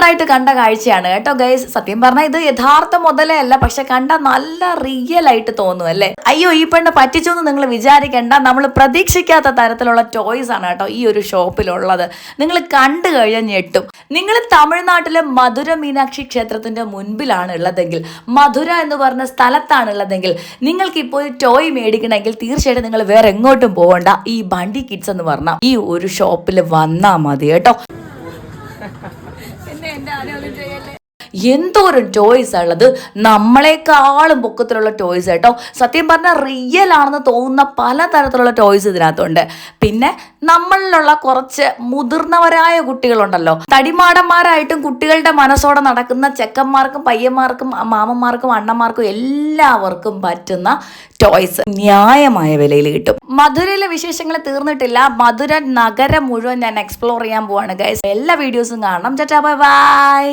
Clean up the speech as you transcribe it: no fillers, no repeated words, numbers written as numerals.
റിയലായിട്ട് കണ്ട കാഴ്ചയാണ് കേട്ടോ ഗൈസ്. സത്യം പറഞ്ഞാൽ ഇത് യഥാർത്ഥ മുതലേ അല്ല, പക്ഷെ കണ്ട നല്ല റിയൽ ആയിട്ട് തോന്നും അല്ലേ. അയ്യോ ഈ പെണ്ണ് പറ്റിച്ചു എന്ന് നിങ്ങൾ വിചാരിക്കേണ്ട, നമ്മൾ പ്രതീക്ഷിക്കാത്ത തരത്തിലുള്ള ടോയ്സ് ആണ് കേട്ടോ ഈ ഒരു ഷോപ്പിലുള്ളത്. നിങ്ങൾ കണ്ടു കഴിഞ്ഞാൽ ഞെട്ടും. നിങ്ങൾ തമിഴ്നാട്ടിലെ മധുര മീനാക്ഷി ക്ഷേത്രത്തിന്റെ മുൻപിലാണ് ഉള്ളതെങ്കിൽ, മധുര എന്ന് പറഞ്ഞ സ്ഥലത്താണ് ഉള്ളതെങ്കിൽ, നിങ്ങൾക്ക് ഇപ്പോൾ ടോയ് മേടിക്കണമെങ്കിൽ തീർച്ചയായിട്ടും നിങ്ങൾ വേറെ എങ്ങോട്ടും പോകണ്ട, ഈ ബണ്ടി കിഡ്സ് എന്ന് പറഞ്ഞ ഈ ഒരു ഷോപ്പിൽ വന്നാൽ മതി കേട്ടോ. എന്തോരം ടോയ്സ് ഉള്ളത്, നമ്മളെക്കാളും പൊക്കത്തിലുള്ള ടോയ്സ് കേട്ടോ. സത്യം പറഞ്ഞാൽ റിയൽ ആണെന്ന് തോന്നുന്ന പലതരത്തിലുള്ള ടോയ്സ് ഇതിനകത്തുണ്ട്. പിന്നെ നമ്മളിലുള്ള കുറച്ച് മുതിർന്നവരായ കുട്ടികളുണ്ടല്ലോ, തടിമാടന്മാരായിട്ടും കുട്ടികളുടെ മനസ്സോടെ നടക്കുന്ന ചെക്കന്മാർക്കും പയ്യന്മാർക്കും മാമന്മാർക്കും അണ്ണന്മാർക്കും എല്ലാവർക്കും പറ്റുന്ന ടോയ്സ് ന്യായമായ വിലയിൽ കിട്ടും. മധുരയിലെ വിശേഷങ്ങൾ തീർന്നിട്ടില്ല. മധുര നഗരം മുഴുവൻ ഞാൻ എക്സ്പ്ലോർ ചെയ്യാൻ പോവാണ് ഗൈസ്. എല്ലാ വീഡിയോസും കാണണം. ബൈ.